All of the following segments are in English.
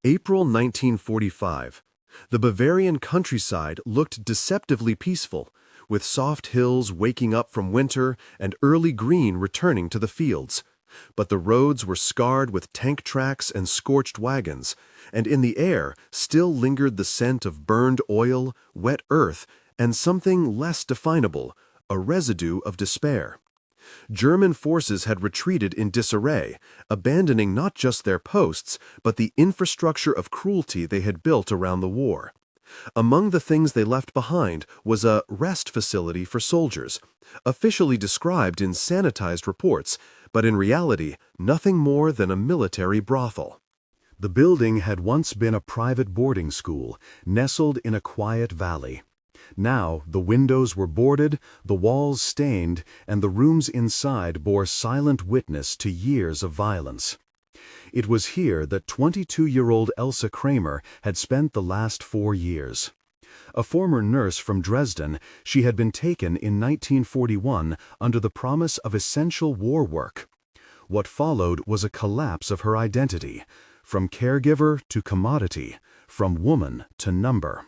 April 1945. The Bavarian countryside looked deceptively peaceful, with soft hills waking up from winter and early green returning to the fields. But the roads were scarred with tank tracks and scorched wagons, and in the air still lingered the scent of burned oil, wet earth, and something less definable, a residue of despair. German forces had retreated in disarray, abandoning not just their posts, but the infrastructure of cruelty they had built around the war. Among the things they left behind was a rest facility for soldiers, officially described in sanitized reports, but in reality nothing more than a military brothel. The building had once been a private boarding school, nestled in a quiet valley. Now the windows were boarded, the walls stained, and the rooms inside bore silent witness to years of violence. It was here that 22-year-old Elsa Kramer had spent the last 4 years. A former nurse from Dresden, she had been taken in 1941 under the promise of essential war work. What followed was a collapse of her identity, from caregiver to commodity, from woman to number.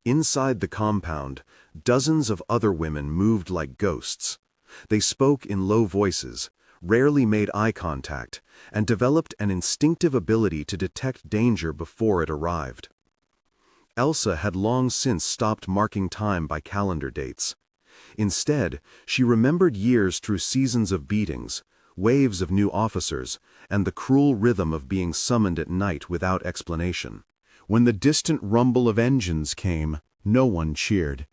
Inside the compound, dozens of other women moved like ghosts. They spoke in low voices, rarely made eye contact, and developed an instinctive ability to detect danger before it arrived. Elsa had long since stopped marking time by calendar dates. Instead, she remembered years through seasons of beatings, waves of new officers, and the cruel rhythm of being summoned at night without explanation. When the distant rumble of engines came, no one cheered.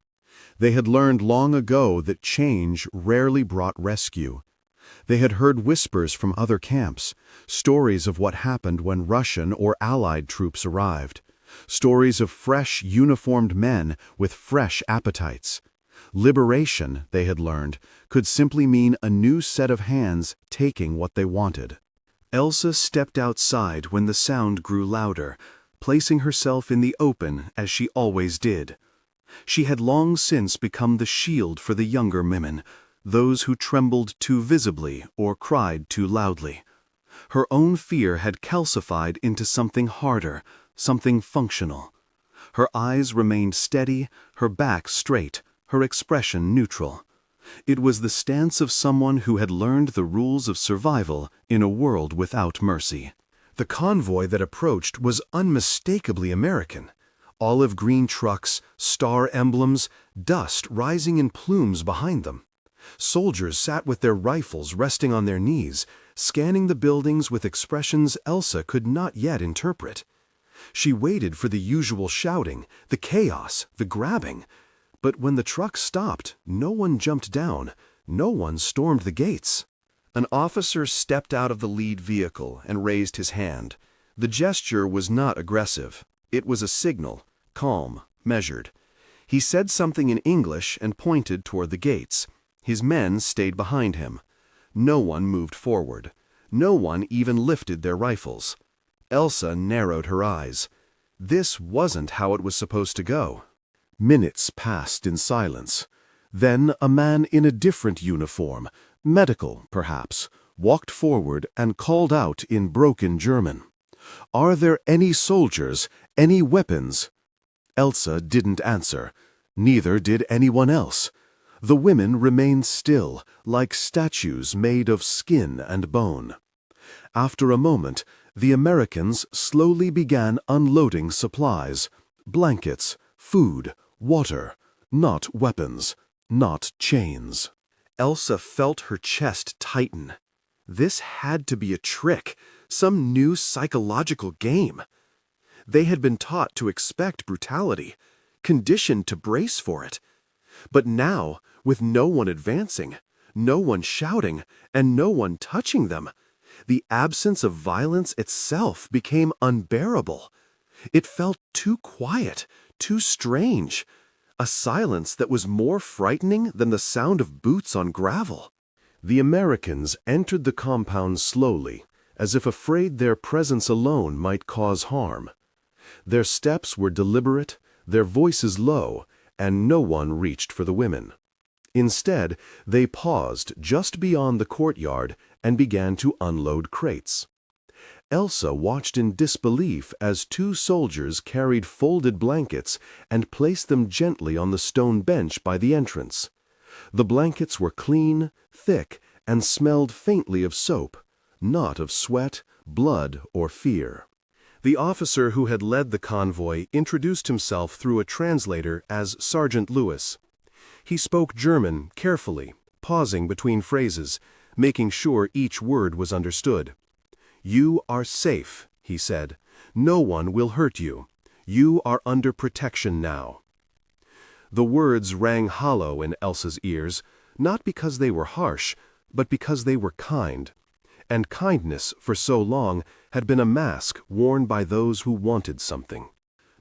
They had learned long ago that change rarely brought rescue. They had heard whispers from other camps, stories of what happened when Russian or Allied troops arrived, stories of fresh, uniformed men with fresh appetites. Liberation, they had learned, could simply mean a new set of hands taking what they wanted. Elsa stepped outside when the sound grew louder, placing herself in the open as she always did. She had long since become the shield for the younger women, those who trembled too visibly or cried too loudly. Her own fear had calcified into something harder, something functional. Her eyes remained steady, her back straight, her expression neutral. It was the stance of someone who had learned the rules of survival in a world without mercy. The convoy that approached was unmistakably American. Olive green trucks, star emblems, dust rising in plumes behind them. Soldiers sat with their rifles resting on their knees, scanning the buildings with expressions Elsa could not yet interpret. She waited for the usual shouting, the chaos, the grabbing. But when the truck stopped, no one jumped down, no one stormed the gates. An officer stepped out of the lead vehicle and raised his hand. The gesture was not aggressive. It was a signal, calm, measured. He said something in English and pointed toward the gates. His men stayed behind him. No one moved forward. No one even lifted their rifles. Elsa narrowed her eyes. This wasn't how it was supposed to go. Minutes passed in silence. Then a man in a different uniform, medical perhaps, walked forward and called out in broken German, "Are there any soldiers, any weapons?" Elsa didn't answer. Neither did anyone else. The women remained still, like statues made of skin and bone. After a moment, the Americans slowly began unloading supplies, blankets, food, water, not weapons, not chains. Elsa felt her chest tighten. This had to be a trick, some new psychological game. They had been taught to expect brutality, conditioned to brace for it. But now, with no one advancing, no one shouting, and no one touching them, the absence of violence itself became unbearable. It felt too quiet, too strange. A silence that was more frightening than the sound of boots on gravel. The Americans entered the compound slowly, as if afraid their presence alone might cause harm. Their steps were deliberate, their voices low, and no one reached for the women. Instead, they paused just beyond the courtyard and began to unload crates. Elsa watched in disbelief as two soldiers carried folded blankets and placed them gently on the stone bench by the entrance. The blankets were clean, thick, and smelled faintly of soap, not of sweat, blood, or fear. The officer who had led the convoy introduced himself through a translator as Sergeant Lewis. He spoke German carefully, pausing between phrases, making sure each word was understood. "You are safe," he said. "No one will hurt you. You are under protection now." The words rang hollow in Elsa's ears, not because they were harsh, but because they were kind. And kindness, for so long, had been a mask worn by those who wanted something.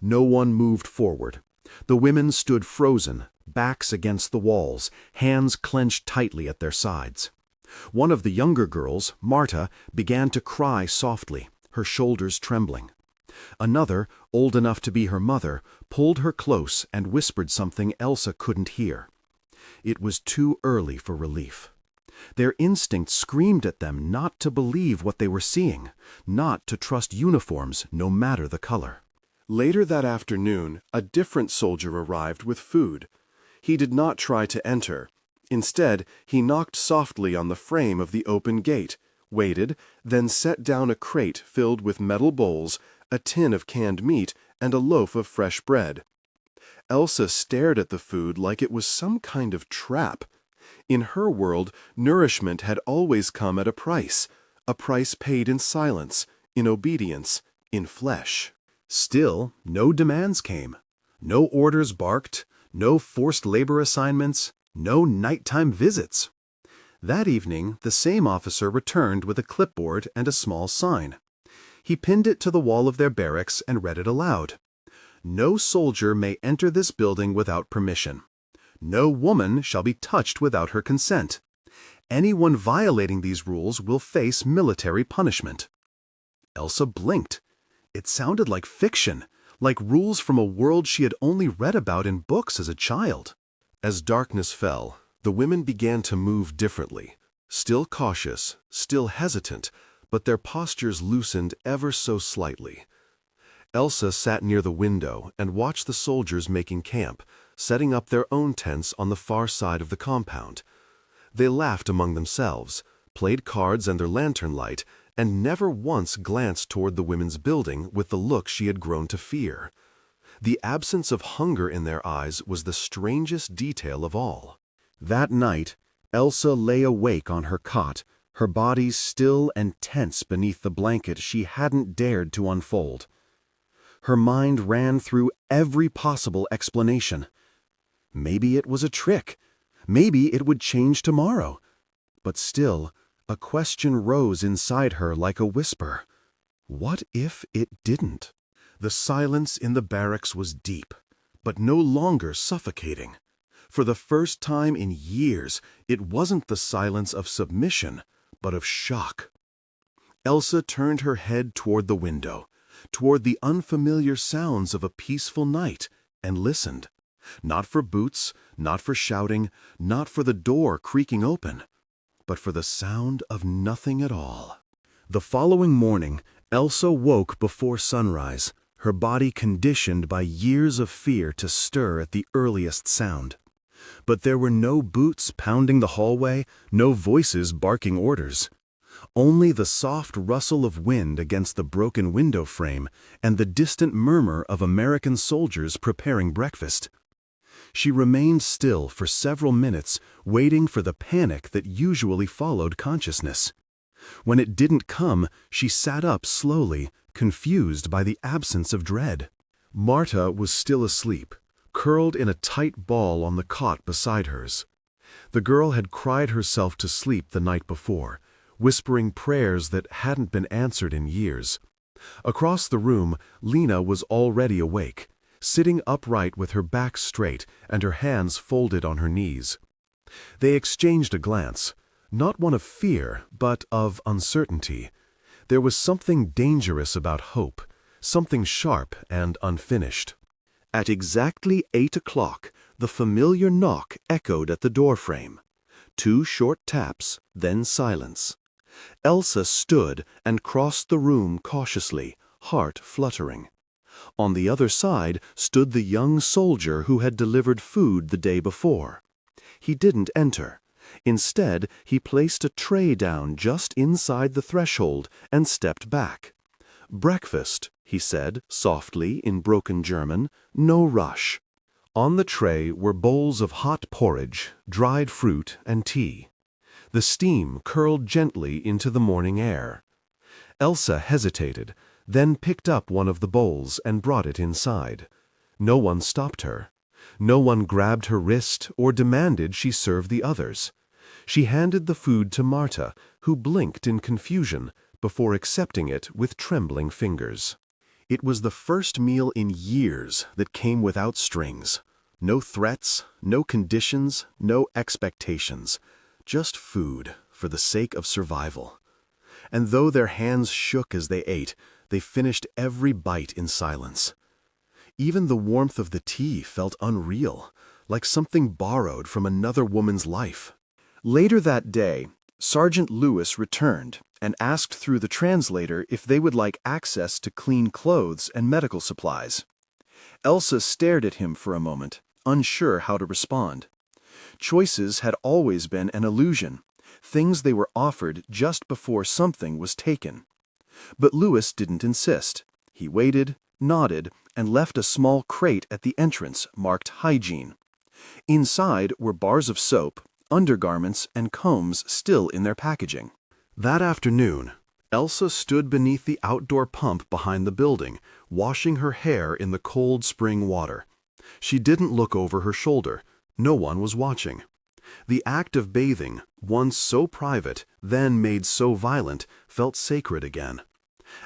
No one moved forward. The women stood frozen, backs against the walls, hands clenched tightly at their sides. One of the younger girls, Marta, began to cry softly, her shoulders trembling. Another, old enough to be her mother, pulled her close and whispered something Elsa couldn't hear. It was too early for relief. Their instinct screamed at them not to believe what they were seeing, not to trust uniforms, no matter the color. Later that afternoon, a different soldier arrived with food. He did not try to enter. Instead, he knocked softly on the frame of the open gate, waited, then set down a crate filled with metal bowls, a tin of canned meat, and a loaf of fresh bread. Elsa stared at the food like it was some kind of trap. In her world, nourishment had always come at a price paid in silence, in obedience, in flesh. Still, no demands came. No orders barked, no forced labor assignments, no nighttime visits. That evening, the same officer returned with a clipboard and a small sign. He pinned it to the wall of their barracks and read it aloud. "No soldier may enter this building without permission. No woman shall be touched without her consent. Anyone violating these rules will face military punishment." Elsa blinked. It sounded like fiction, like rules from a world she had only read about in books as a child. As darkness fell, the women began to move differently, still cautious, still hesitant, but their postures loosened ever so slightly. Elsa sat near the window and watched the soldiers making camp, setting up their own tents on the far side of the compound. They laughed among themselves, played cards and their lantern light, and never once glanced toward the women's building with the look she had grown to fear. The absence of hunger in their eyes was the strangest detail of all. That night, Elsa lay awake on her cot, her body still and tense beneath the blanket she hadn't dared to unfold. Her mind ran through every possible explanation. Maybe it was a trick. Maybe it would change tomorrow. But still, a question rose inside her like a whisper. What if it didn't? The silence in the barracks was deep, but no longer suffocating. For the first time in years, it wasn't the silence of submission, but of shock. Elsa turned her head toward the window, toward the unfamiliar sounds of a peaceful night, and listened. Not for boots, not for shouting, not for the door creaking open, but for the sound of nothing at all. The following morning, Elsa woke before sunrise, her body conditioned by years of fear to stir at the earliest sound. But there were no boots pounding the hallway, no voices barking orders. Only the soft rustle of wind against the broken window frame and the distant murmur of American soldiers preparing breakfast. She remained still for several minutes, waiting for the panic that usually followed consciousness. When it didn't come, she sat up slowly, confused by the absence of dread. Marta was still asleep, curled in a tight ball on the cot beside hers. The girl had cried herself to sleep the night before, whispering prayers that hadn't been answered in years. Across the room, Lena was already awake, sitting upright with her back straight and her hands folded on her knees. They exchanged a glance, not one of fear, but of uncertainty. There was something dangerous about hope, something sharp and unfinished. At exactly 8 o'clock, the familiar knock echoed at the doorframe. 2 short taps, then silence. Elsa stood and crossed the room cautiously, heart fluttering. On the other side stood the young soldier who had delivered food the day before. He didn't enter. Instead, he placed a tray down just inside the threshold and stepped back. "Breakfast," he said, softly in broken German, "no rush." On the tray were bowls of hot porridge, dried fruit, and tea. The steam curled gently into the morning air. Elsa hesitated, then picked up one of the bowls and brought it inside. No one stopped her. No one grabbed her wrist or demanded she serve the others. She handed the food to Marta, who blinked in confusion before accepting it with trembling fingers. It was the first meal in years that came without strings. No threats, no conditions, no expectations. Just food for the sake of survival. And though their hands shook as they ate, they finished every bite in silence. Even the warmth of the tea felt unreal, like something borrowed from another woman's life. Later that day, Sergeant Lewis returned and asked through the translator if they would like access to clean clothes and medical supplies. Elsa stared at him for a moment, unsure how to respond. Choices had always been an illusion, things they were offered just before something was taken. But Lewis didn't insist. He waited, nodded, and left a small crate at the entrance marked hygiene. Inside were bars of soap, undergarments, and combs still in their packaging. That afternoon, Elsa stood beneath the outdoor pump behind the building, washing her hair in the cold spring water. She didn't look over her shoulder. No one was watching. The act of bathing, once so private, then made so violent, felt sacred again.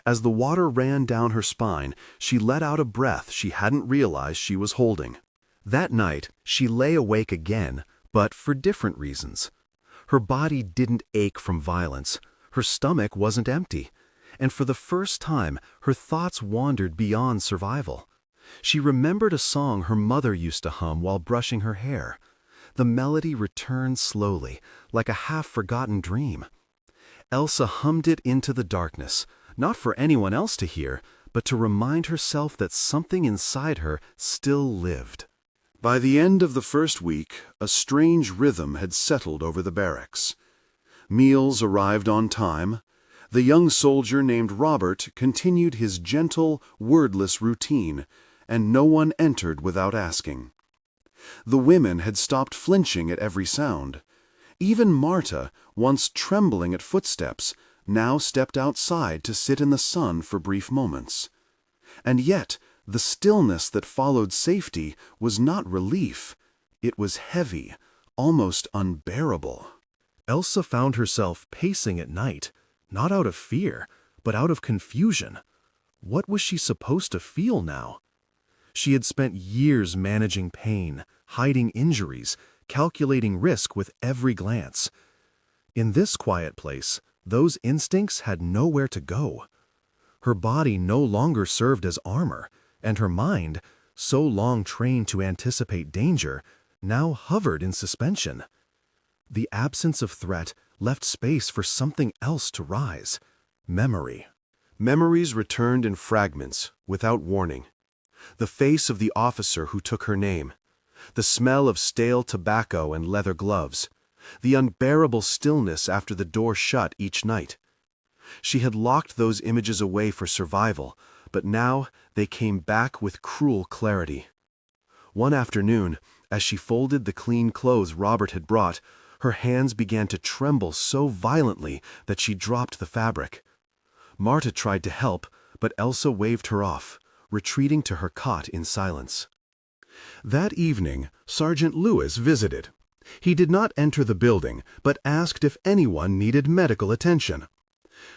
As the water ran down her spine, she let out a breath she hadn't realized she was holding. That night, she lay awake again, but for different reasons. Her body didn't ache from violence. Her stomach wasn't empty. And for the first time, her thoughts wandered beyond survival. She remembered a song her mother used to hum while brushing her hair. The melody returned slowly, like a half-forgotten dream. Elsa hummed it into the darkness, not for anyone else to hear, but to remind herself that something inside her still lived. By the end of the first week, a strange rhythm had settled over the barracks. Meals arrived on time. The young soldier named Robert continued his gentle, wordless routine, and no one entered without asking. The women had stopped flinching at every sound. Even Marta, once trembling at footsteps, now stepped outside to sit in the sun for brief moments. And yet, the stillness that followed safety was not relief. It was heavy, almost unbearable. Elsa found herself pacing at night, not out of fear, but out of confusion. What was she supposed to feel now? She had spent years managing pain, hiding injuries, calculating risk with every glance. In this quiet place, those instincts had nowhere to go. Her body no longer served as armor, and her mind, so long trained to anticipate danger, now hovered in suspension. The absence of threat left space for something else to rise: memory. Memories returned in fragments, without warning. The face of the officer who took her name, the smell of stale tobacco and leather gloves, the unbearable stillness after the door shut each night. She had locked those images away for survival, but now they came back with cruel clarity. One afternoon, as she folded the clean clothes Robert had brought, her hands began to tremble so violently that she dropped the fabric. Marta tried to help, but Elsa waved her off, retreating to her cot in silence. That evening, Sergeant Lewis visited. He did not enter the building, but asked if anyone needed medical attention.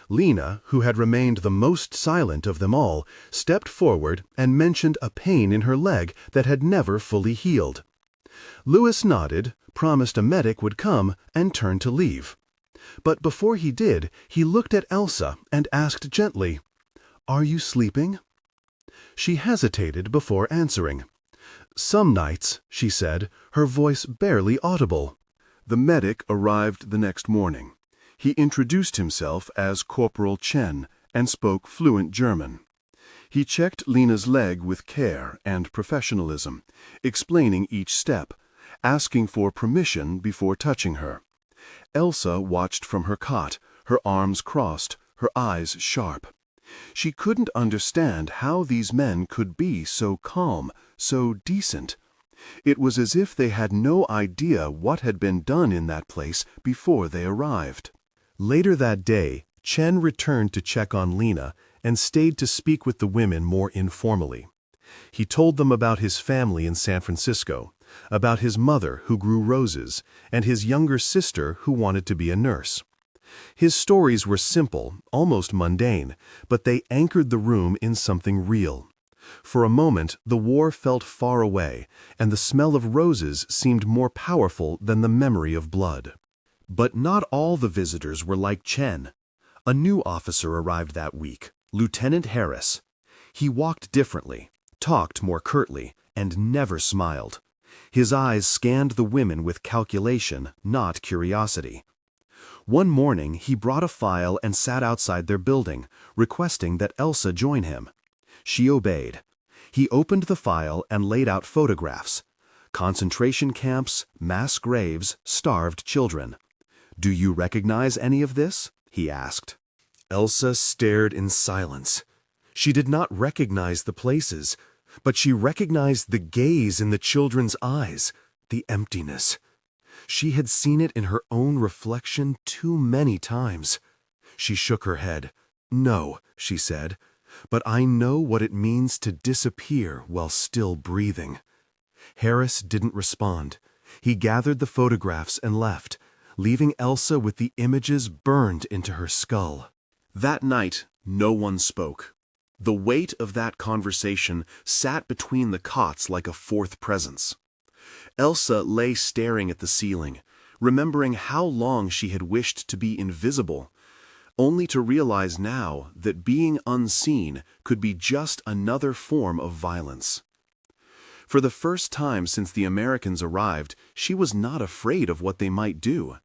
Lena, who had remained the most silent of them all, stepped forward and mentioned a pain in her leg that had never fully healed. Lewis nodded, promised a medic would come, and turned to leave. But before he did, he looked at Elsa and asked gently, "Are you sleeping?" She hesitated before answering. "Some nights," she said, her voice barely audible. The medic arrived the next morning. He introduced himself as Corporal Chen and spoke fluent German. He checked Lena's leg with care and professionalism, explaining each step, asking for permission before touching her. Elsa watched from her cot, her arms crossed, her eyes sharp. She couldn't understand how these men could be so calm, so decent. It was as if they had no idea what had been done in that place before they arrived. Later that day, Chen returned to check on Lena and stayed to speak with the women more informally. He told them about his family in San Francisco, about his mother who grew roses, and his younger sister who wanted to be a nurse. His stories were simple, almost mundane, but they anchored the room in something real. For a moment, the war felt far away, and the smell of roses seemed more powerful than the memory of blood. But not all the visitors were like Chen. A new officer arrived that week, Lieutenant Harris. He walked differently, talked more curtly, and never smiled. His eyes scanned the women with calculation, not curiosity. One morning, he brought a file and sat outside their building, requesting that Elsa join him. She obeyed. He opened the file and laid out photographs. Concentration camps, mass graves, starved children. "Do you recognize any of this?" he asked. Elsa stared in silence. She did not recognize the places, but she recognized the gaze in the children's eyes, the emptiness. She had seen it in her own reflection too many times. She shook her head. "No," she said, "but I know what it means to disappear while still breathing." Harris didn't respond. He gathered the photographs and left, leaving Elsa with the images burned into her skull. That night, no one spoke. The weight of that conversation sat between the cots like a fourth presence. Elsa lay staring at the ceiling, remembering how long she had wished to be invisible, only to realize now that being unseen could be just another form of violence. For the first time since the Americans arrived, she was not afraid of what they might do.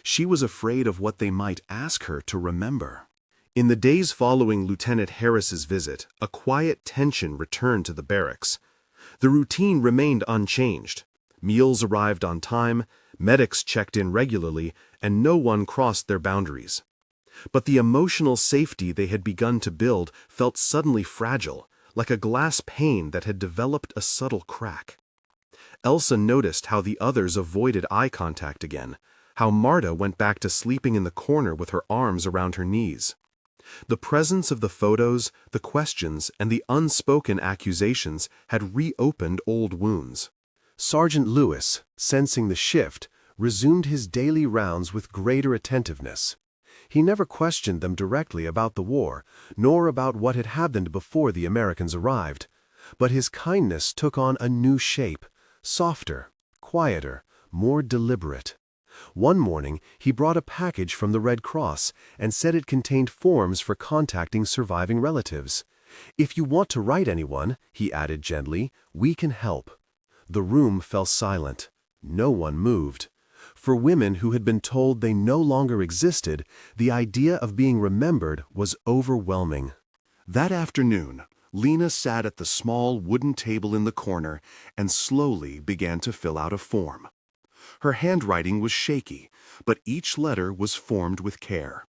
She was afraid of what they might ask her to remember. In the days following Lieutenant Harris's visit, a quiet tension returned to the barracks. The routine remained unchanged. Meals arrived on time, medics checked in regularly, and no one crossed their boundaries. But the emotional safety they had begun to build felt suddenly fragile, like a glass pane that had developed a subtle crack. Elsa noticed how the others avoided eye contact again, how Marta went back to sleeping in the corner with her arms around her knees. The presence of the photos, the questions, and the unspoken accusations had reopened old wounds. Sergeant Lewis, sensing the shift, resumed his daily rounds with greater attentiveness. He never questioned them directly about the war, nor about what had happened before the Americans arrived. But his kindness took on a new shape, softer, quieter, more deliberate. One morning, he brought a package from the Red Cross and said it contained forms for contacting surviving relatives. "If you want to write anyone," he added gently, "we can help." The room fell silent. No one moved. For women who had been told they no longer existed, the idea of being remembered was overwhelming. That afternoon, Lena sat at the small wooden table in the corner and slowly began to fill out a form. Her handwriting was shaky, but each letter was formed with care.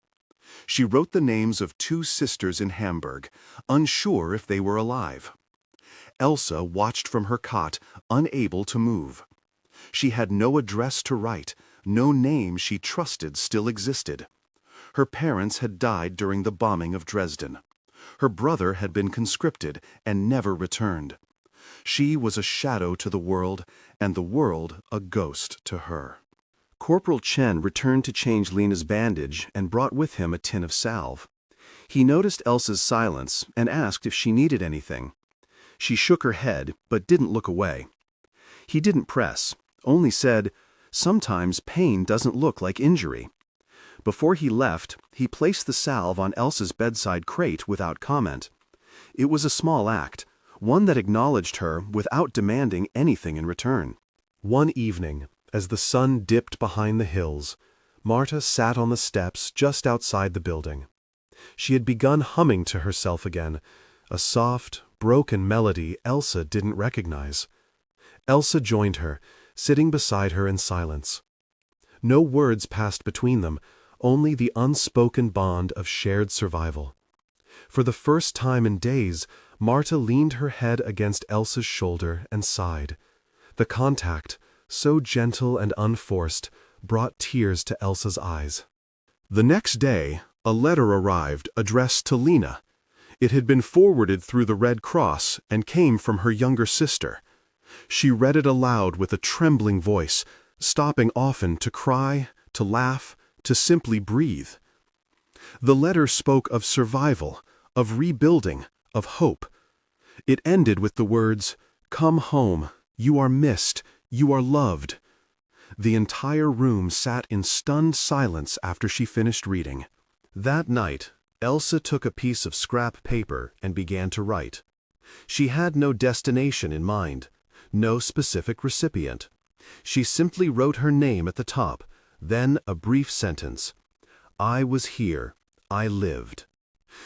She wrote the names of 2 sisters in Hamburg, unsure if they were alive. Elsa watched from her cot, unable to move. She had no address to write, no name she trusted still existed. Her parents had died during the bombing of Dresden. Her brother had been conscripted and never returned. She was a shadow to the world, and the world a ghost to her. Corporal Chen returned to change Lena's bandage and brought with him a tin of salve. He noticed Elsa's silence and asked if she needed anything. She shook her head, but didn't look away. He didn't press, only said, "Sometimes pain doesn't look like injury." Before he left, he placed the salve on Elsa's bedside crate without comment. It was a small act, one that acknowledged her without demanding anything in return. One evening, as the sun dipped behind the hills, Marta sat on the steps just outside the building. She had begun humming to herself again, a soft, broken melody Elsa didn't recognize. Elsa joined her, sitting beside her in silence. No words passed between them, only the unspoken bond of shared survival. For the first time in days, Marta leaned her head against Elsa's shoulder and sighed. The contact, so gentle and unforced, brought tears to Elsa's eyes. The next day, a letter arrived addressed to Lena. It had been forwarded through the Red Cross and came from her younger sister. She read it aloud with a trembling voice, stopping often to cry, to laugh, to simply breathe. The letter spoke of survival, of rebuilding, of hope. It ended with the words, "Come home, you are missed, you are loved." The entire room sat in stunned silence after she finished reading. That night, Elsa took a piece of scrap paper and began to write. She had no destination in mind, no specific recipient. She simply wrote her name at the top, then a brief sentence. "I was here. I lived."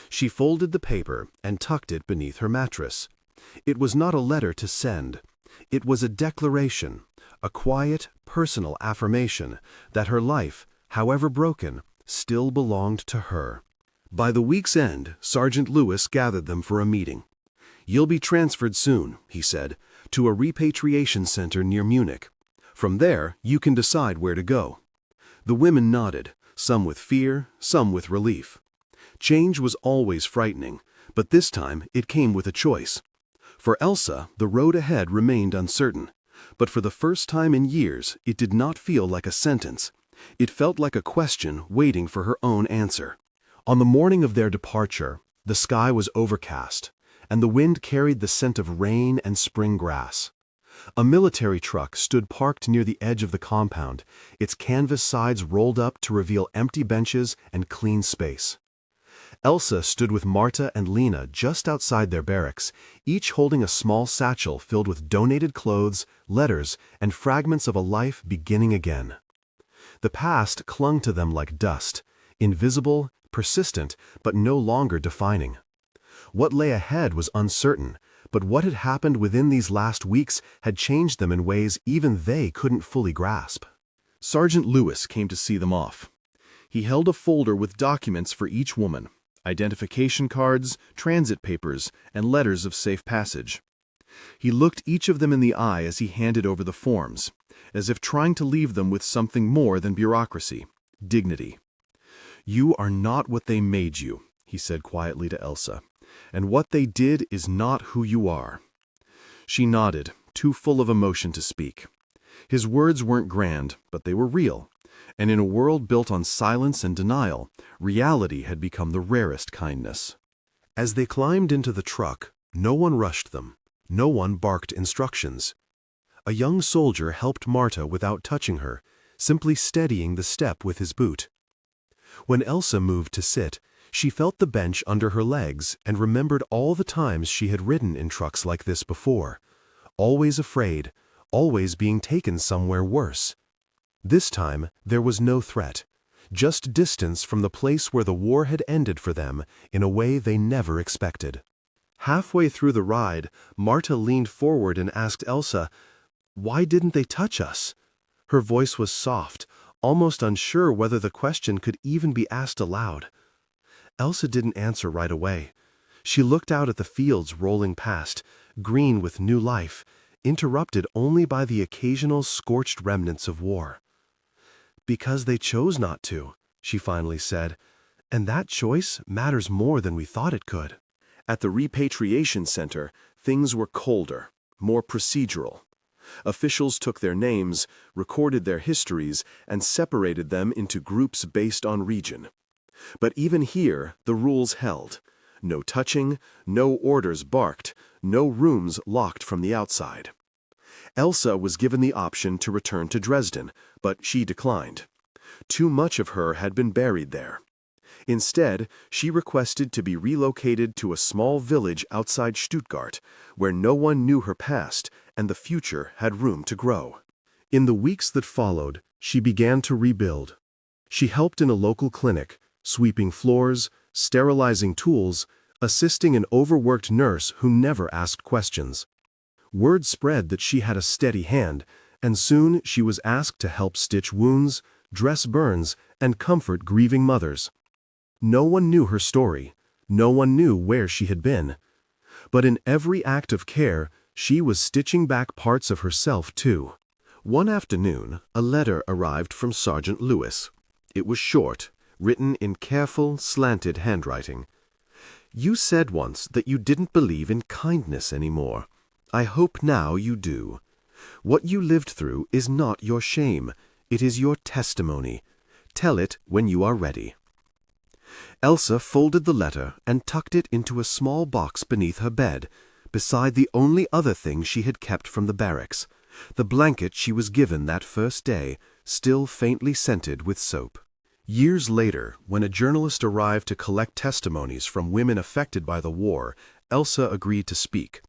She folded the paper and tucked it beneath her mattress. It was not a letter to send. It was a declaration, a quiet, personal affirmation that her life, however broken, still belonged to her. By the week's end, Sergeant Lewis gathered them for a meeting. "You'll be transferred soon," he said, "to a repatriation center near Munich. From there, you can decide where to go." The women nodded, some with fear, some with relief. Change was always frightening, but this time it came with a choice. For Elsa, the road ahead remained uncertain, but for the first time in years, it did not feel like a sentence. It felt like a question waiting for her own answer. On the morning of their departure, the sky was overcast, and the wind carried the scent of rain and spring grass. A military truck stood parked near the edge of the compound, its canvas sides rolled up to reveal empty benches and clean space. Elsa stood with Marta and Lena just outside their barracks, each holding a small satchel filled with donated clothes, letters, and fragments of a life beginning again. The past clung to them like dust, invisible, persistent, but no longer defining. What lay ahead was uncertain, but what had happened within these last weeks had changed them in ways even they couldn't fully grasp. Sergeant Lewis came to see them off. He held a folder with documents for each woman, identification cards, transit papers, and letters of safe passage. He looked each of them in the eye as he handed over the forms, as if trying to leave them with something more than bureaucracy, dignity. "You are not what they made you," he said quietly to Elsa, "and what they did is not who you are." She nodded, too full of emotion to speak. His words weren't grand, but they were real, and in a world built on silence and denial, reality had become the rarest kindness. As they climbed into the truck, no one rushed them, no one barked instructions. A young soldier helped Marta without touching her, simply steadying the step with his boot. When Elsa moved to sit, she felt the bench under her legs and remembered all the times she had ridden in trucks like this before, always afraid, always being taken somewhere worse. This time, there was no threat, just distance from the place where the war had ended for them in a way they never expected. Halfway through the ride, Marta leaned forward and asked Elsa, "Why didn't they touch us?" Her voice was soft, almost unsure whether the question could even be asked aloud. Elsa didn't answer right away. She looked out at the fields rolling past, green with new life, interrupted only by the occasional scorched remnants of war. "Because they chose not to," she finally said, "and that choice matters more than we thought it could." At the repatriation center, things were colder, more procedural. Officials took their names, recorded their histories, and separated them into groups based on region. But even here, the rules held. No touching, no orders barked, no rooms locked from the outside. Elsa was given the option to return to Dresden, but she declined. Too much of her had been buried there. Instead, she requested to be relocated to a small village outside Stuttgart, where no one knew her past and the future had room to grow. In the weeks that followed, she began to rebuild. She helped in a local clinic, sweeping floors, sterilizing tools, assisting an overworked nurse who never asked questions. Word spread that she had a steady hand, and soon she was asked to help stitch wounds, dress burns, and comfort grieving mothers. No one knew her story. No one knew where she had been. But in every act of care, she was stitching back parts of herself too. One afternoon, a letter arrived from Sergeant Lewis. It was short, written in careful, slanted handwriting. "You said once that you didn't believe in kindness anymore. I hope now you do. What you lived through is not your shame. It is your testimony. Tell it when you are ready." Elsa folded the letter and tucked it into a small box beneath her bed, beside the only other thing she had kept from the barracks, the blanket she was given that first day, still faintly scented with soap. Years later, when a journalist arrived to collect testimonies from women affected by the war, Elsa agreed to speak.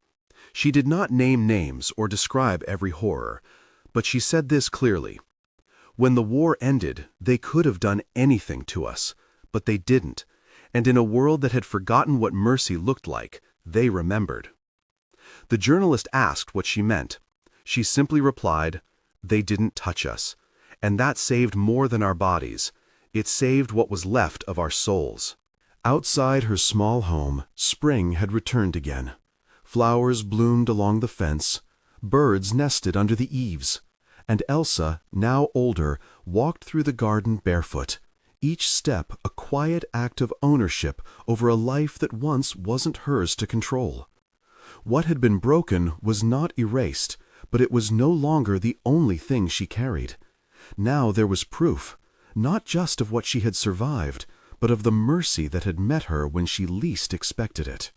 She did not name names or describe every horror, but she said this clearly. When the war ended, they could have done anything to us, but they didn't, and in a world that had forgotten what mercy looked like, they remembered. The journalist asked what she meant. She simply replied, "They didn't touch us," and that saved more than our bodies. It saved what was left of our souls. Outside her small home, spring had returned again. Flowers bloomed along the fence, birds nested under the eaves, and Elsa, now older, walked through the garden barefoot, each step a quiet act of ownership over a life that once wasn't hers to control. What had been broken was not erased, but it was no longer the only thing she carried. Now there was proof, not just of what she had survived, but of the mercy that had met her when she least expected it.